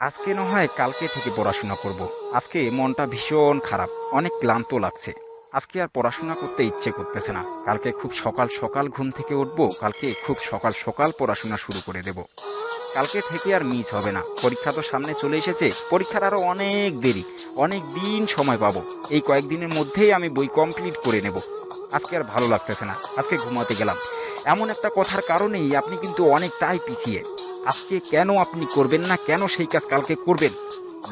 আজকে না হয় কালকে থেকে পড়াশোনা করব। আজকে মনটা ভীষণ খারাপ, অনেক ক্লান্ত লাগছে। আজকে আর পড়াশোনা করতে ইচ্ছে করতেছে না। কালকে খুব সকাল সকাল ঘুম থেকে উঠবো, কালকে খুব সকাল সকাল পড়াশোনা শুরু করে দেব। কালকে থেকে আর মিস হবে না। পরীক্ষা তো সামনে চলে এসেছে, পরীক্ষার আরো অনেক দেরি, অনেক দিন সময় পাবো। এই কয়েকদিনের মধ্যেই আমি বই কমপ্লিট করে নেব। আজকে আর ভালো লাগতেছে না, আজকে ঘুমাতে গেলাম। এমন একটা কথার কারণেই আপনি কিন্তু অনেকটাই পিছিয়ে। আজকে কেন আপনি করবেন না, কেন সেই কাজ কালকে করবেন?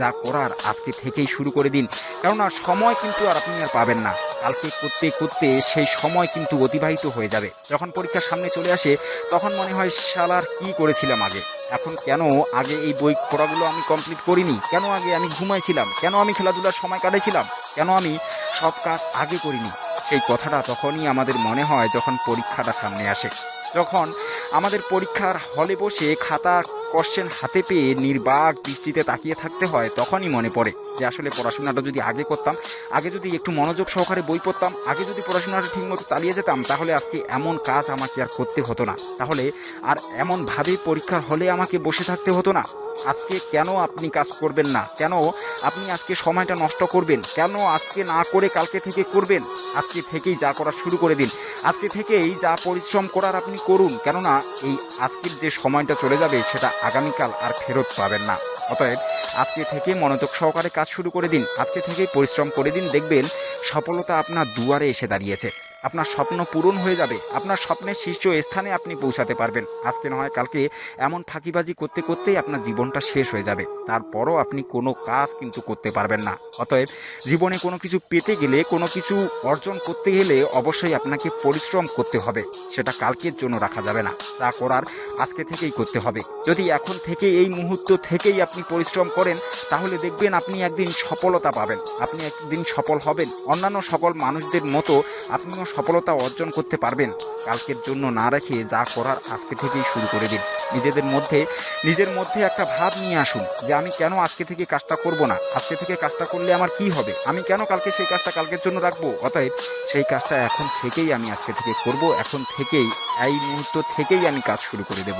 যা করার আজকে থেকেই শুরু করে দিন। কেননা সময় কিন্তু আর আপনি আর পাবেন না। কালকে করতে করতে সেই সময় কিন্তু অতিবাহিত হয়ে যাবে। যখন পরীক্ষার সামনে চলে আসে, তখন মনে হয় শালার কি করেছিলাম আগে। এখন কেন আগে এই বই পড়াগুলো আমি কমপ্লিট করিনি, কেন আগে আমি ঘুমাইছিলাম, কেন আমি খেলাধুলার সময় কাটাইছিলাম, কেন আমি সব কাজ আগে করিনি। সেই কথাটা তখনই আমাদের মনে হয় যখন পরীক্ষাটা সামনে আসে। যখন আমাদের পরীক্ষার হলে বসে খাতা কোশ্চেন হাতে পেয়ে নির্বাক দৃষ্টিতে তাকিয়ে থাকতে হয়, তখনই মনে পড়ে যে আসলে পড়াশোনাটা যদি আগে করতাম, আগে যদি একটু মনোযোগ সহকারে বই পড়তাম, আগে যদি পড়াশোনাটা ঠিকমতো চালিয়ে যেতাম, তাহলে আজকে এমন কাজ আমাকে আর করতে হতো না। তাহলে আর এমনভাবে পরীক্ষার হলে আমাকে বসে থাকতে হতো না। আজকে কেন আপনি কাজ করবেন না, কেন আপনি আজকে সময়টা নষ্ট করবেন, কেন আজকে না করে কালকে থেকে করবেন? আজকে থেকেই যা করা শুরু করে দিন। আজকে থেকেই যা পরিশ্রম করার আপনি করুন। কেননা এই আজকের যে সময়টা চলে যাবে, সেটা আগামীকাল আর ফেরত পাবেন না। অতএব আজকে থেকে মনোযোগ সহকারে কাজ শুরু করে দিন, আজকে থেকেই পরিশ্রম করে দিন। দেখবেন সফলতা আপনার দুয়ারে এসে দাঁড়িয়েছে। আপনার স্বপ্ন পূরণ হয়ে যাবে, আপনার স্বপ্নের শীর্ষ স্থানে আপনি পৌঁছাতে পারবেন। আজকে নয় কালকে এমন ফাঁকিবাজি করতে করতেই আপনার জীবনটা শেষ হয়ে যাবে, তারপরও আপনি কোনো কাজ কিন্তু করতে পারবেন না। অতএব জীবনে কোনো কিছু পেতে গেলে, কোনো কিছু অর্জন করতে গেলে অবশ্যই আপনাকে পরিশ্রম করতে হবে। সেটা কালকের জন্য রাখা যাবে না, যা করার আজকে থেকেই করতে হবে। যদি এখন থেকে এই মুহূর্ত থেকেই আপনি পরিশ্রম করেন, তাহলে দেখবেন আপনি একদিন সফলতা পাবেন, আপনি একদিন সফল হবেন। অন্যান্য সকল মানুষদের মতো আপনিও সফলতা অর্জন করতে পারবেন। কালকের জন্য না রেখে যা করার আজকে থেকেই শুরু করে দিন। নিজের মধ্যে একটা ভাব নিয়ে আসুন যে আমি কেন আজকে থেকে কাজটা করব না, আজকে থেকে কাজটা করলে আমার কি হবে, আমি কেন কালকে সেই কাজটা কালকের জন্য রাখবো। অতএব সেই কাজটা এখন থেকেই আমি আজকে থেকে করব, এখন থেকেই, এই মুহূর্ত থেকেই আমি কাজ শুরু করে দেব।